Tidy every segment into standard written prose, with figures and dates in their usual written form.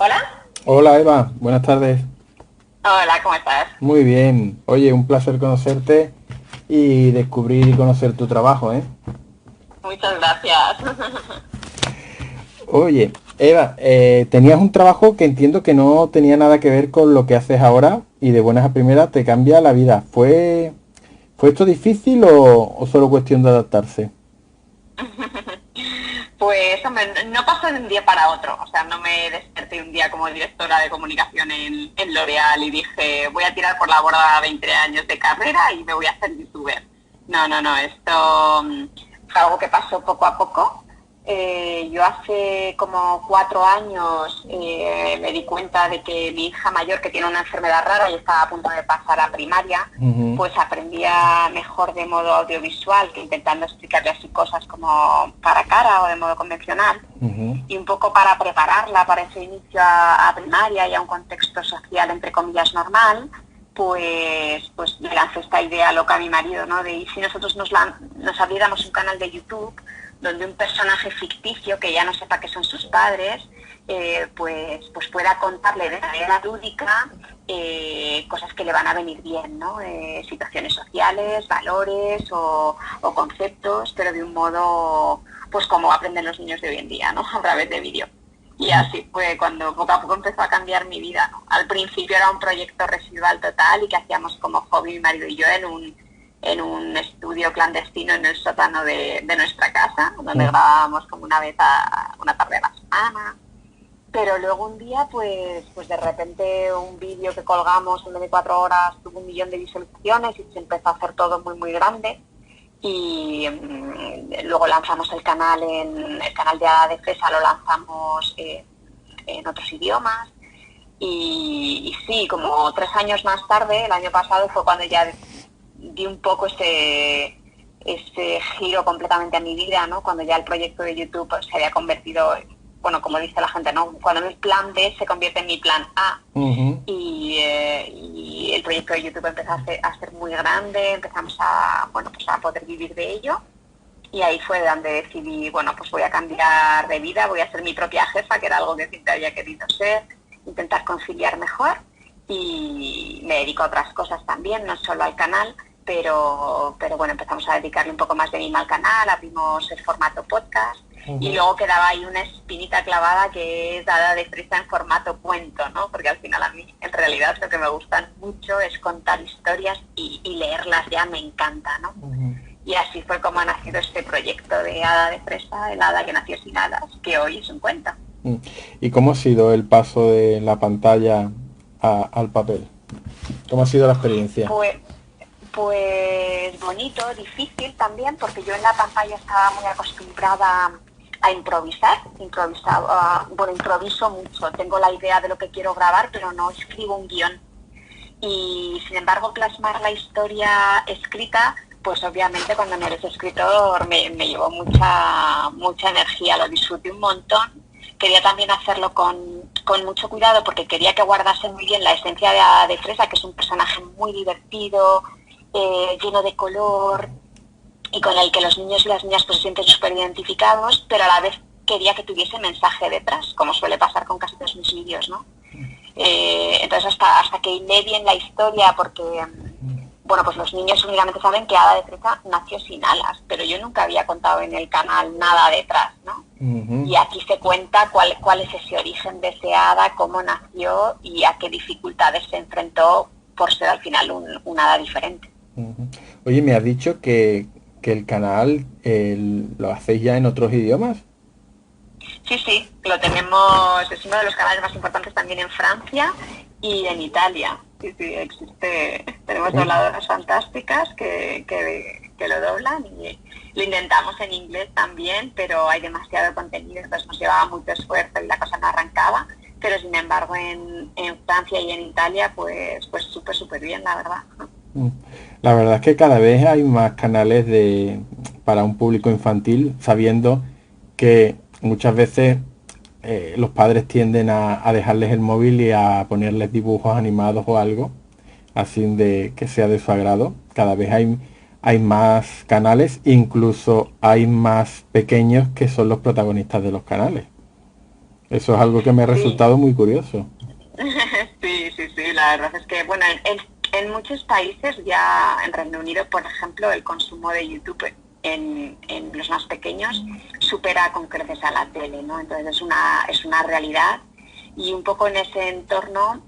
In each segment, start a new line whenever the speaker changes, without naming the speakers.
Hola,
Hola Eva, buenas tardes.
hola, ¿cómo estás?
Muy bien. Oye, un placer conocerte y descubrir y conocer tu trabajo, ¿eh?
Muchas gracias.
Oye, Eva, tenías un trabajo que entiendo que no tenía nada que ver con lo que haces ahora y de buenas a primeras te cambia la vida. ¿Fue esto difícil o solo cuestión de adaptarse?
Pues, hombre, no pasó de un día para otro. O sea, no me desperté un día como directora de comunicación en L'Oréal y dije, voy a tirar por la borda 20 años de carrera y me voy a hacer youtuber. No, no, no, esto fue algo que pasó poco a poco. Yo hace como 4 años me di cuenta de que mi hija mayor, que tiene una enfermedad rara y estaba a punto de pasar a primaria,
Ujú,
pues aprendía mejor de modo audiovisual que intentando explicarle así cosas como cara a cara o de modo convencional.
ujú.
Y un poco para prepararla para ese inicio a primaria y a un contexto social, entre comillas, normal, pues le lancé esta idea loca a mi marido, ¿no? De, ¿y si nosotros nos abriéramos un canal de YouTube donde un personaje ficticio que ya no sepa que son sus padres, pues pueda contarle de manera lúdica cosas que le van a venir bien, ¿no? Situaciones sociales, valores o conceptos, pero de un modo, pues como aprenden los niños de hoy en día, ¿no? A través de vídeo. Y así fue cuando poco a poco empezó a cambiar mi vida, ¿no? Al principio era un proyecto residual total y que hacíamos como hobby mi marido y yo en un estudio clandestino en el sótano de nuestra casa, donde
Mm.
grabábamos como una tarde a la semana. Pero luego un día, pues de repente un vídeo que colgamos en 24 horas tuvo 1 millón de visualizaciones y se empezó a hacer todo muy, muy grande. Y luego lanzamos el canal de Ada de Fresa lo lanzamos en otros idiomas. Y sí, como 3 años más tarde, el año pasado, fue cuando ya di un poco ese giro completamente a mi vida, ¿no? Cuando ya el proyecto de YouTube pues, se había convertido, bueno, como dice la gente, ¿no? Cuando mi plan B se convierte en mi plan A.
Ujú.
Y el proyecto de YouTube empezó a ser muy grande, empezamos bueno, pues a poder vivir de ello. Y ahí fue donde decidí, bueno, pues voy a cambiar de vida, voy a ser mi propia jefa, que era algo que siempre había querido ser, intentar conciliar mejor y me dedico a otras cosas también, no solo al canal, pero bueno, empezamos a dedicarle un poco más de mimo al canal, abrimos el formato podcast y luego quedaba ahí una espinita clavada que es dada de prisa en formato cuento, ¿no? Porque al final a mí en realidad lo que me gustan mucho es contar historias y leerlas ya me encanta, ¿no? Y así fue como ha nacido este proyecto de Hada de Fresa, el hada que nació sin alas, que hoy es un cuento.
Mm. ¿Y cómo ha sido el paso de la pantalla al papel? ¿Cómo ha sido la experiencia?
Pues, pues bonito, difícil también, porque yo en la pantalla estaba muy acostumbrada a improvisar, bueno, improviso mucho, tengo la idea de lo que quiero grabar, pero no escribo un guión. Y sin embargo, plasmar la historia escrita, pues obviamente cuando no eres escritor me llevó mucha energía, lo disfruté un montón. Quería también hacerlo con mucho cuidado porque quería que guardase muy bien la esencia de Fresa, que es un personaje muy divertido, lleno de color y con el que los niños y las niñas pues se sienten súper identificados, pero a la vez quería que tuviese mensaje detrás, como suele pasar con casi todos mis vídeos, ¿no? Entonces hasta que hilé bien la historia, porque bueno, pues los niños únicamente saben que Hada de Fresa nació sin alas, pero yo nunca había contado en el canal nada detrás, ¿no?
Ujú.
Y aquí se cuenta cuál es ese origen de ese hada, cómo nació y a qué dificultades se enfrentó por ser al final un hada diferente.
Ujú. Oye, me has dicho que el canal lo hacéis ya en otros idiomas.
Sí, sí, lo tenemos, es uno de los canales más importantes también en Francia y en Italia. Sí, sí, tenemos
Mm.
dobladoras fantásticas que lo doblan y lo intentamos en inglés también, pero hay demasiado contenido, entonces nos llevaba mucho esfuerzo y la cosa no arrancaba. Pero sin embargo en Francia y en Italia, pues súper, súper bien, la verdad.
Mm. La verdad es que cada vez hay más canales para un público infantil, sabiendo que muchas veces los padres tienden a dejarles el móvil y a ponerles dibujos animados o algo, así de que sea de su agrado. Cada vez hay más canales, incluso hay más pequeños que son los protagonistas de los canales. Eso es algo que me ha
Sí.
resultado muy curioso.
Sí, sí, sí, la verdad es que, bueno, en muchos países ya, en Reino Unido, por ejemplo, el consumo de YouTube en los más pequeños supera con creces a la tele, ¿no? Entonces es una realidad y un poco en ese entorno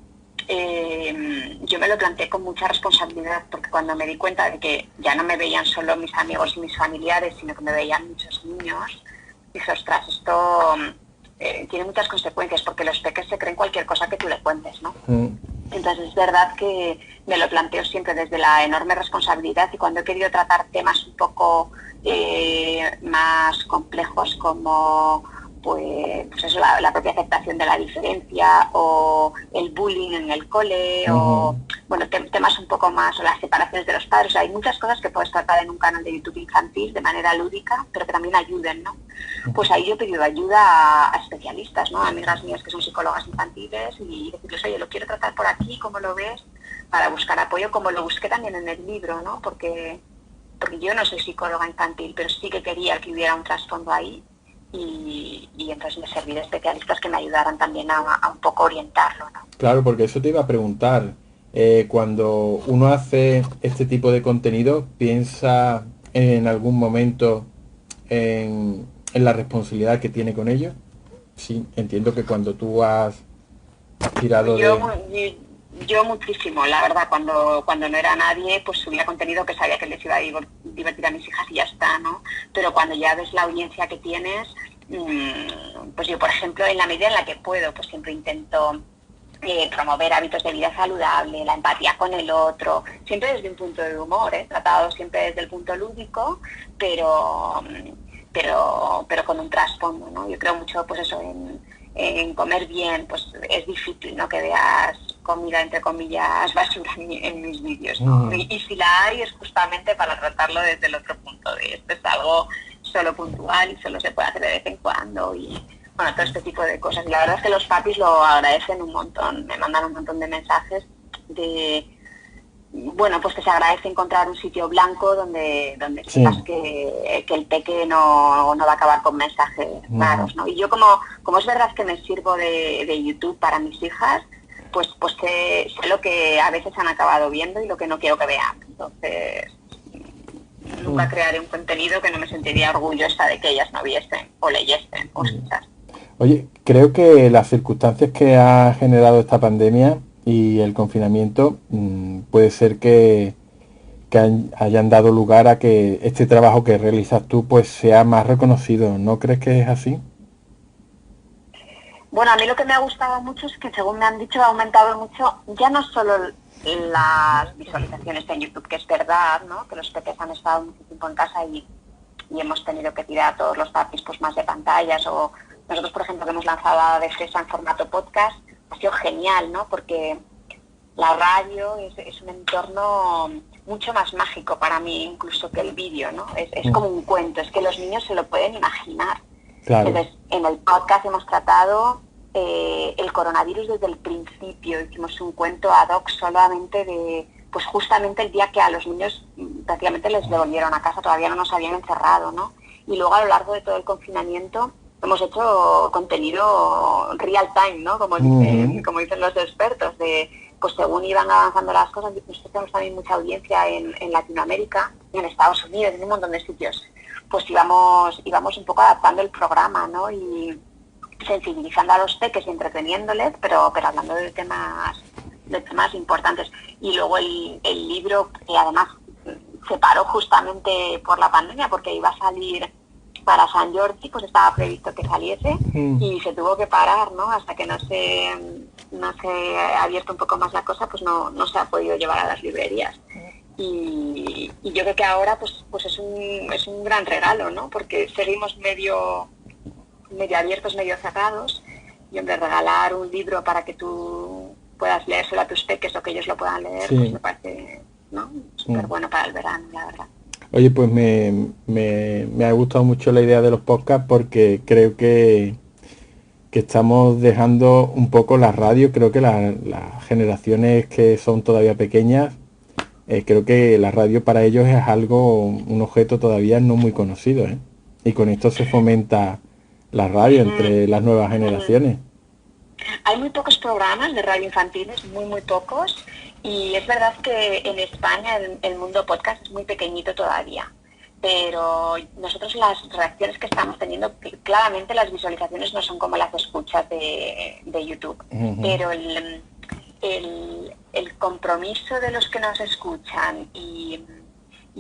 yo me lo planteé con mucha responsabilidad porque cuando me di cuenta de que ya no me veían solo mis amigos y mis familiares, sino que me veían muchos niños, dije, ostras, esto tiene muchas consecuencias porque los peques se creen cualquier cosa que tú le cuentes, ¿no?
Mm.
Entonces es verdad que me lo planteo siempre desde la enorme responsabilidad y cuando he querido tratar temas un poco más complejos como pues eso, la propia aceptación de la diferencia o el bullying en el cole
Ujú.
o bueno, temas un poco más o las separaciones de los padres. O sea, hay muchas cosas que puedes tratar en un canal de YouTube infantil de manera lúdica, pero que también ayuden, ¿no? Pues ahí yo he pedido ayuda a especialistas, ¿no? A amigas mías que son psicólogas infantiles y decirles, oye, lo quiero tratar por aquí, ¿cómo lo ves? Para buscar apoyo, como lo busqué también en el libro, ¿no? Porque yo no soy psicóloga infantil, pero sí que quería que hubiera un trasfondo ahí y entonces me serví de especialistas que me ayudaran también a un poco orientarlo, ¿no?
Claro, porque eso te iba a preguntar. Cuando uno hace este tipo de contenido, ¿piensa en algún momento en la responsabilidad que tiene con ello? Sí, entiendo que cuando tú has tirado
Yo,
de...
yo muchísimo, la verdad, cuando no era nadie, pues subía contenido que sabía que les iba a divertir a mis hijas y ya está, ¿no? Pero cuando ya ves la audiencia que tienes, pues yo, por ejemplo, en la medida en la que puedo, pues siempre intento promover hábitos de vida saludable, la empatía con el otro, siempre desde un punto de humor, tratado siempre desde el punto lúdico, pero, pero con un trasfondo, ¿no? Yo creo mucho, pues eso, en comer bien, pues es difícil, ¿no? Que veas comida, entre comillas, basura en mis vídeos, ¿no?
Ujú.
Y si la hay es justamente para tratarlo desde el otro punto, de esto es algo solo puntual y solo se puede hacer de vez en cuando y bueno, todo este tipo de cosas. Y la verdad es que los papis lo agradecen un montón, me mandan un montón de mensajes de, bueno, pues que se agradece encontrar un sitio blanco donde sepas
Sí.
que el peque no va a acabar con mensajes
Ujú.
raros, ¿no? Y yo como es verdad que me sirvo de YouTube para mis hijas, pues sé lo que a veces han acabado viendo y lo que no quiero que vean. Entonces, nunca crearé un contenido que no me sentiría orgullosa de que ellas no viesen o leyesen o escuchasen.
Oye, creo que las circunstancias que ha generado esta pandemia y el confinamiento puede ser que hayan dado lugar a que este trabajo que realizas tú pues sea más reconocido. ¿No crees que es así?
Bueno, a mí lo que me ha gustado mucho es que, según me han dicho, ha aumentado mucho ya no solo las visualizaciones en YouTube, que es verdad, ¿no? Que los peques han estado mucho tiempo en casa y hemos tenido que tirar a todos los papis pues más de pantallas o nosotros, por ejemplo, que hemos lanzado a de Fresa en formato podcast, ha sido genial, ¿no? Porque la radio es un entorno mucho más mágico para mí incluso que el vídeo, ¿no? Es
Mm.
como un cuento, es que los niños se lo pueden imaginar.
Claro.
Entonces, en el podcast hemos tratado el coronavirus desde el principio. Hicimos un cuento ad hoc solamente de, pues justamente el día que a los niños prácticamente les devolvieron a casa, todavía no nos habían encerrado, ¿no? Y luego a lo largo de todo el confinamiento hemos hecho contenido real time, ¿no?
Ujú.
Como dicen los expertos, de pues según iban avanzando las cosas, nosotros tenemos también mucha audiencia en Latinoamérica, en Estados Unidos, en un montón de sitios, pues íbamos un poco adaptando el programa, ¿no? Y sensibilizando a los peques y entreteniéndoles, pero hablando de temas importantes. Y luego el libro, que además se paró justamente por la pandemia, porque iba a salir para San Jordi, pues estaba previsto que saliese
Mm.
y se tuvo que parar, ¿no? Hasta que no se ha abierto un poco más la cosa, pues no se ha podido llevar a las librerías. Y yo creo que ahora pues es un gran regalo, ¿no? Porque seguimos medio abiertos, medio cerrados, y hombre, regalar un libro para que tú puedas leérselo a tus peques o que ellos lo puedan leer, pues
Sí.
me parece, ¿no? Súper
Mm.
bueno para el verano, la verdad.
Oye, pues me ha gustado mucho la idea de los podcasts porque creo que estamos dejando un poco la radio. Creo que las generaciones que son todavía pequeñas, creo que la radio para ellos es algo, un objeto todavía no muy conocido, ¿eh? Y con esto se fomenta la radio
Mm,
entre las nuevas
mm.
generaciones.
Hay muy pocos programas de radio infantiles, muy pocos, y es verdad que en España el mundo podcast es muy pequeñito todavía, pero nosotros las reacciones que estamos teniendo, claramente las visualizaciones no son como las escuchas de YouTube,
Ujú.
pero el compromiso de los que nos escuchan y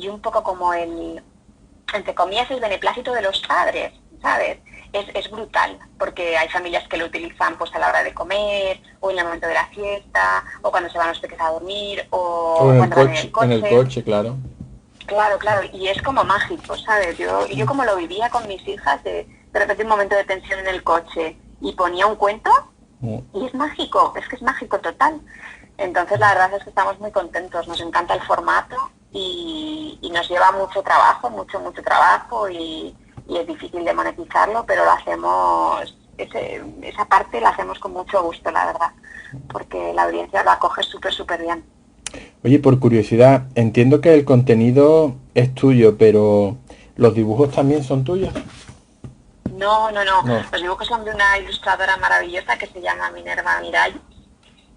un poco como entre comillas, el beneplácito de los padres, ¿sabes? Es brutal, porque hay familias que lo utilizan pues a la hora de comer, o en el momento de la fiesta, o cuando se van los peques a dormir,
O
o cuando van en el
en el
coche.
coche, claro.
Claro, claro, y es como mágico, ¿sabes? Yo como lo vivía con mis hijas, de repente un momento de tensión en el coche y ponía un cuento,
Mm.
y es mágico, es que es mágico total. Entonces la verdad es que estamos muy contentos, nos encanta el formato y nos lleva mucho trabajo, mucho trabajo y es difícil de monetizarlo, pero lo hacemos, esa parte la hacemos con mucho gusto, la verdad, porque la audiencia lo acoge súper bien.
Oye, por curiosidad, entiendo que el contenido es tuyo, pero ¿los dibujos también son tuyos?
No,
No.
los dibujos son de una ilustradora maravillosa que se llama Minerva Miray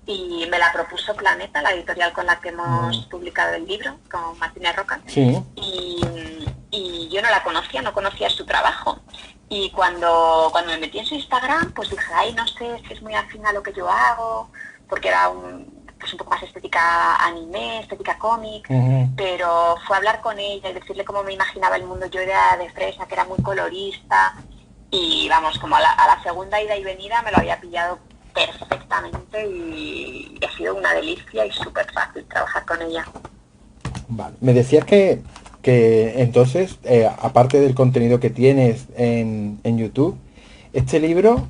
y me la propuso Planeta, la editorial con la que
Mm.
hemos publicado el libro, con Martínez Roca,
Sí.
y, y yo no la conocía, no conocía su trabajo. Y cuando me metí en su Instagram, pues dije, ay, no sé si es muy afín a lo que yo hago, porque era pues un poco más estética anime, estética cómic,
Ujú.
pero fue hablar con ella y decirle cómo me imaginaba el mundo. Yo era de fresa, que era muy colorista, y vamos, como a la segunda ida y venida me lo había pillado perfectamente y ha sido una delicia y súper fácil trabajar con ella.
Vale. Me decías que entonces, aparte del contenido que tienes en YouTube, este libro,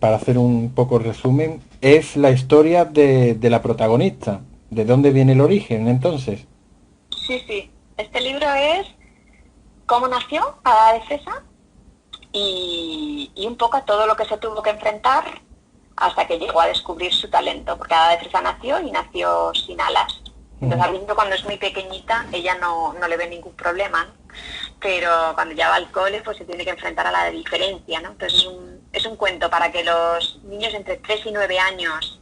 para hacer un poco resumen, es la historia de la protagonista. ¿De dónde viene el origen entonces?
Sí, este libro es cómo nació Ada de Fresa y un poco a todo lo que se tuvo que enfrentar hasta que llegó a descubrir su talento, porque Ada de Fresa nació y nació sin alas. Entonces, al principio, cuando es muy pequeñita, ella no le ve ningún problema, ¿no? Pero cuando ya va al cole, pues se tiene que enfrentar a la diferencia, ¿no? Entonces, es un cuento para que los niños entre 3 y 9 años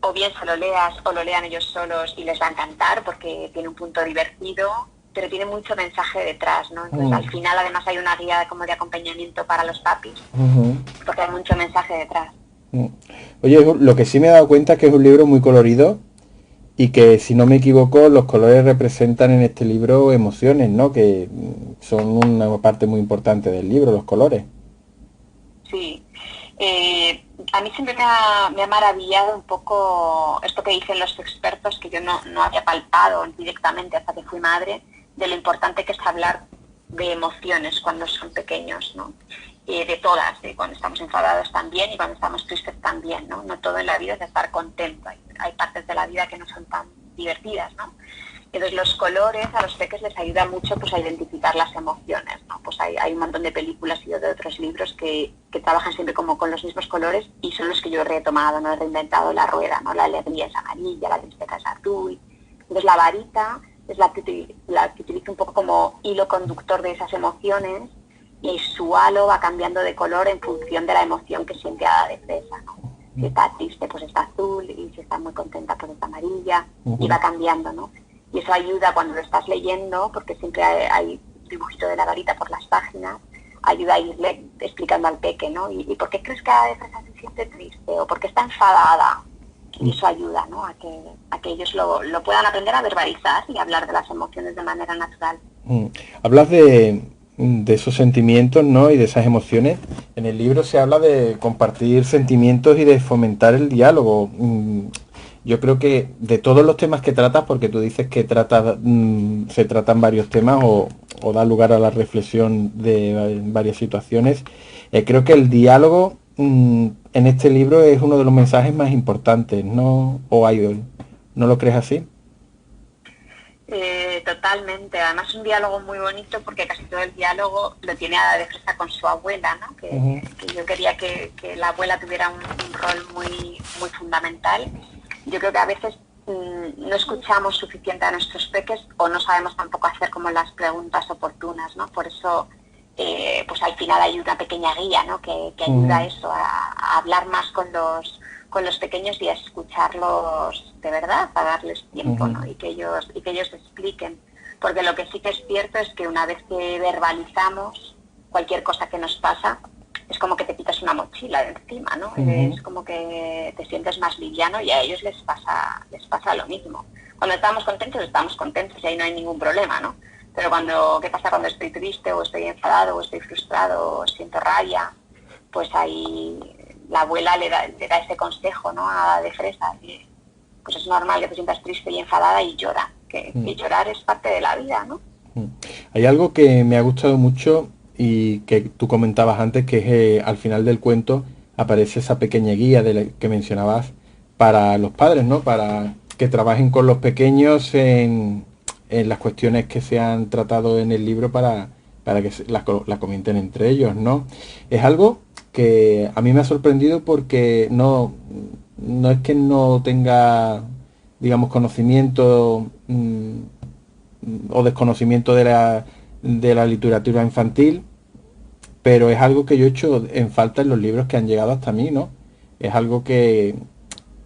o bien se lo leas o lo lean ellos solos y les va a encantar porque tiene un punto divertido, pero tiene mucho mensaje detrás, ¿no? Entonces,
Mm.
al final, además, hay una guía como de acompañamiento para los papis,
Ujú.
porque hay mucho mensaje detrás.
Mm. Oye, lo que sí me he dado cuenta es que es un libro muy colorido y que, si no me equivoco, los colores representan en este libro emociones, ¿no? Que son una parte muy importante del libro, los colores.
Sí. A mí siempre me ha maravillado un poco esto que dicen los expertos, que yo no había palpado directamente hasta que fui madre, de lo importante que es hablar de emociones cuando son pequeños, ¿no? De todas, de cuando estamos enfadados también y cuando estamos tristes también, ¿no? No todo en la vida es estar contento, hay partes de la vida que no son tan divertidas, ¿no? Entonces los colores a los peques les ayuda mucho pues a identificar las emociones, ¿no? Pues hay un montón de películas y de otros libros que trabajan siempre como con los mismos colores y son los que yo he retomado, no he reinventado la rueda, ¿no? La alegría es amarilla, la tristeza es azul. Entonces la varita es la que utilizo un poco como hilo conductor de esas emociones y su halo va cambiando de color en función de la emoción que siente Ada de Fresa, ¿no? Si está triste, pues está azul, y si está muy contenta, pues está amarilla, y
Ujú.
va cambiando, ¿no? Y eso ayuda cuando lo estás leyendo, porque siempre hay un dibujito de la varita por las páginas, ayuda a irle explicando al peque, ¿no? ¿Y por qué crees que a veces se siente triste? ¿O por qué está enfadada? Y eso ayuda, ¿no? A que ellos lo puedan aprender a verbalizar y hablar de las emociones de manera natural.
Mm. Hablas de esos sentimientos, ¿no? Y de esas emociones. En el libro se habla de compartir sentimientos y de fomentar el diálogo. Yo creo que de todos los temas que tratas, porque tú dices que se tratan varios temas o da lugar a la reflexión de varias situaciones, creo que el diálogo en este libro es uno de los mensajes más importantes, ¿no? ¿No lo crees así?
Totalmente, además un diálogo muy bonito porque casi todo el diálogo lo tiene Ada de Fresa con su abuela, ¿no?
Ujú.
Que yo quería que la abuela tuviera un rol muy fundamental. Yo creo que a veces no escuchamos suficiente a nuestros peques o no sabemos tampoco hacer como las preguntas oportunas, ¿no? Por eso pues al final hay una pequeña guía, ¿no? Que ayuda a eso, a hablar más con los pequeños y a escucharlos de verdad, a darles tiempo, ¿no? Y que ellos expliquen. Porque lo que sí que es cierto es que una vez que verbalizamos cualquier cosa que nos pasa, es como que te quitas una mochila de encima, ¿no? Es como que te sientes más liviano y a ellos les pasa lo mismo. Cuando estamos contentos y ahí no hay ningún problema, ¿no? Pero ¿qué pasa cuando estoy triste o estoy enfadado o estoy frustrado o siento rabia? Pues ahí la abuela le da ese consejo, ¿no? De fresa. Pues es normal que te sientas triste y enfadada y llora. Que llorar es parte de la vida, ¿no?
Hay algo que me ha gustado mucho y que tú comentabas antes, que es al final del cuento aparece esa pequeña guía de la que mencionabas para los padres, ¿no? Para que trabajen con los pequeños en las cuestiones que se han tratado en el libro para que la comenten entre ellos, ¿no? Es algo que a mí me ha sorprendido porque no es que no tenga, digamos, conocimiento o desconocimiento de la literatura infantil, pero es algo que yo he hecho en falta en los libros que han llegado hasta mí, ¿no? Es algo que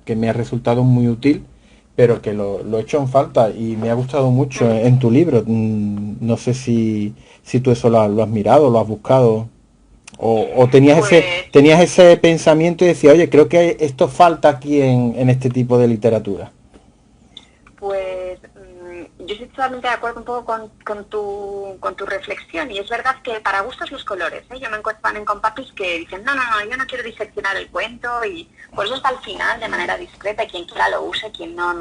me ha resultado muy útil, pero que lo he hecho en falta y me ha gustado mucho en tu libro. No sé si tú eso lo has mirado, lo has buscado, o
Pues
tenías ese pensamiento y decías, oye, creo que esto falta aquí en este tipo de literatura.
Pues yo estoy totalmente de acuerdo un poco con tu reflexión y es verdad que para gustos los colores, ¿eh? Yo me encuentro también con papis que dicen, no, yo no quiero diseccionar el cuento y por eso está al final de manera discreta y quien quiera lo use, quien no,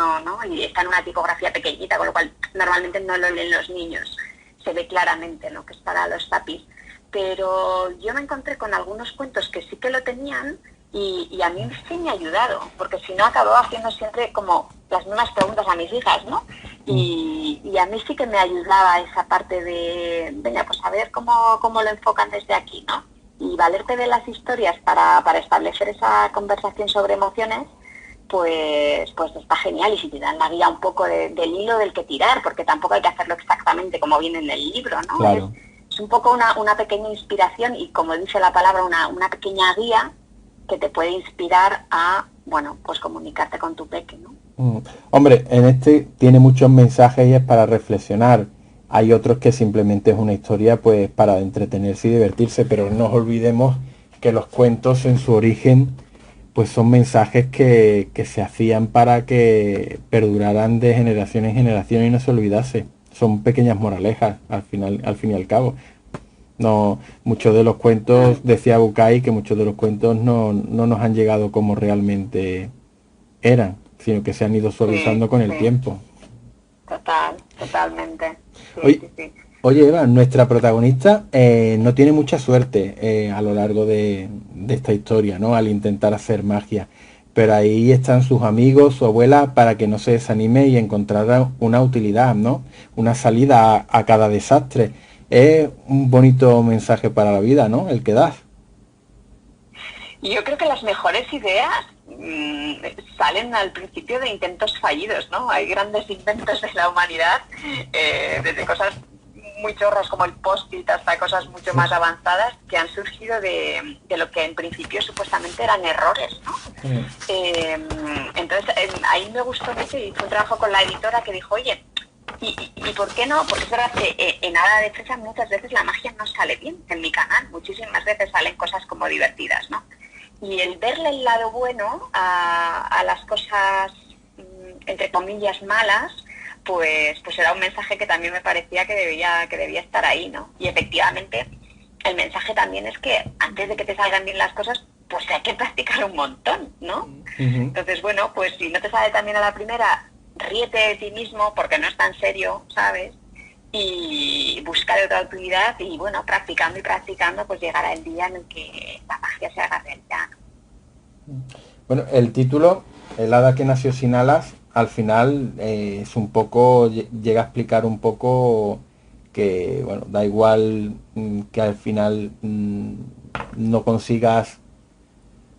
y está en una tipografía pequeñita, con lo cual normalmente no lo leen los niños, se ve claramente, ¿no? Que es para los papis. Pero yo me encontré con algunos cuentos que sí que lo tenían y a mí sí me ha ayudado, porque si no acababa haciendo siempre como las mismas preguntas a mis hijas, ¿no? Y a mí sí que me ayudaba esa parte de, venga, pues a ver cómo lo enfocan desde aquí, ¿no? Y valerte de las historias para establecer esa conversación sobre emociones, pues está genial. Y si te dan la guía un poco del hilo del que tirar, porque tampoco hay que hacerlo exactamente como viene en el libro, ¿no?
Claro.
Es un poco una pequeña inspiración y, como dice la palabra, una pequeña guía que te puede inspirar a, bueno, pues comunicarte con tu peque, ¿no?
Hombre, en este tiene muchos mensajes y es para reflexionar. Hay otros que simplemente es una historia pues para entretenerse y divertirse, pero no nos olvidemos que los cuentos en su origen pues son mensajes que se hacían para que perduraran de generación en generación y no se olvidase. Son pequeñas moralejas al fin y al cabo. No, muchos de los cuentos, decía Bucay, que muchos de los cuentos no nos han llegado como realmente eran, sino que se han ido suavizando con el tiempo.
Totalmente.
Oye, oye, Eva, nuestra protagonista no tiene mucha suerte a lo largo de esta historia, ¿no? Al intentar hacer magia. Pero ahí están sus amigos, su abuela, para que no se desanime y encontrar una utilidad, ¿no? Una salida a cada desastre. Es un bonito mensaje para la vida, ¿no? El que das.
Y yo creo que las mejores ideas salen al principio de intentos fallidos, ¿no? Hay grandes inventos de la humanidad, desde cosas muy chorras como el post-it hasta cosas mucho más avanzadas que han surgido de lo que en principio supuestamente eran errores, ¿no? Entonces ahí me gustó mucho y fue un trabajo con la editora que dijo, oye, ¿y por qué no? Porque es verdad que en Hada de Fresa muchas veces la magia no sale bien en mi canal, muchísimas veces salen cosas como divertidas, ¿no? Y el verle el lado bueno a las cosas, entre comillas, malas, pues era un mensaje que también me parecía que debía estar ahí, ¿no? Y efectivamente el mensaje también es que antes de que te salgan bien las cosas, pues hay que practicar un montón, ¿no? Entonces, bueno, pues si no te sale tan bien a la primera, ríete de ti mismo porque no es tan serio, ¿sabes? Y busca de otra utilidad y, bueno, practicando y practicando, pues llegará el día en el que la magia se haga realidad.
Bueno, el título, El hada que nació sin alas, al final es un poco, llega a explicar un poco que, bueno, da igual que al final no consigas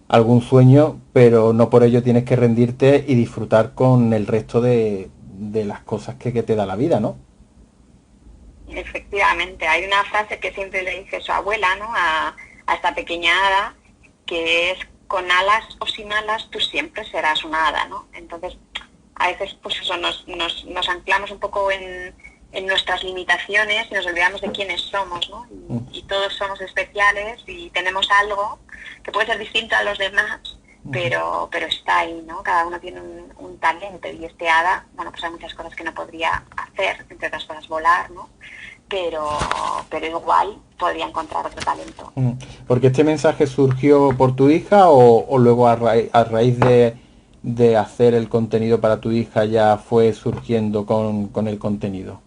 algún sueño, pero no por ello tienes que rendirte y disfrutar con el resto de las cosas que te da la vida, ¿no?
Efectivamente, hay una frase que siempre le dice su abuela, ¿no? A esta pequeña hada, que es: con alas o sin alas, tú siempre serás una hada, ¿no? Entonces, a veces, pues eso, nos anclamos un poco en nuestras limitaciones y nos olvidamos de quiénes somos, ¿no? Y todos somos especiales y tenemos algo que puede ser distinto a los demás, pero está ahí, ¿no? Cada uno tiene un talento, y este hada, bueno, pues hay muchas cosas que no podría hacer, entre otras cosas volar, ¿no? Pero igual podría encontrar otro talento.
¿Porque este mensaje surgió por tu hija o luego a raíz de hacer el contenido para tu hija ya fue surgiendo con el contenido?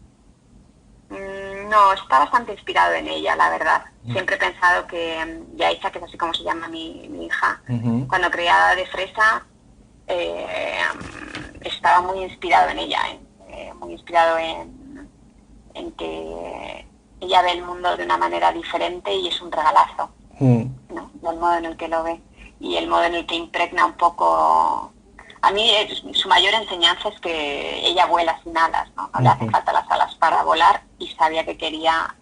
No, está bastante inspirado en ella, la verdad. Siempre he pensado que Yaisa, que es así como se llama mi hija, cuando creía de Fresa, estaba muy inspirado en ella, muy inspirado en que ella ve el mundo de una manera diferente y es un regalazo, ¿no? Del modo en el que lo ve y el modo en el que impregna un poco. A mí su mayor enseñanza es que ella vuela sin alas, ¿no? No le hace falta las alas para volar, y sabía que quería,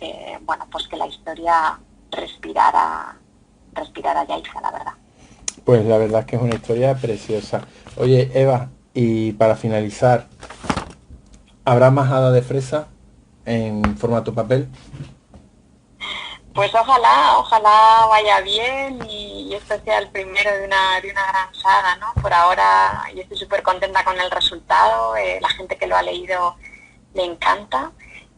bueno, pues que la historia respirara Yaisa, la verdad.
Pues la verdad es que es una historia preciosa. Oye, Eva, y para finalizar, ¿habrá más hada de fresa en formato papel?
Pues ojalá vaya bien y esto sea el primero de una gran saga, ¿no? Por ahora yo estoy súper contenta con el resultado, la gente que lo ha leído le encanta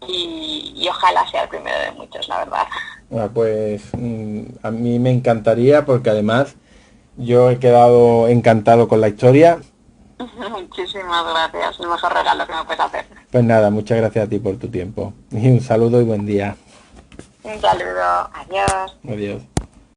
y ojalá sea el primero de muchos, la verdad.
Pues a mí me encantaría, porque además yo he quedado encantado con la historia.
Muchísimas gracias, el mejor regalo que me puedes hacer.
Pues nada, muchas gracias a ti por tu tiempo. Y un saludo y buen día.
Un saludo, adiós.
Adiós.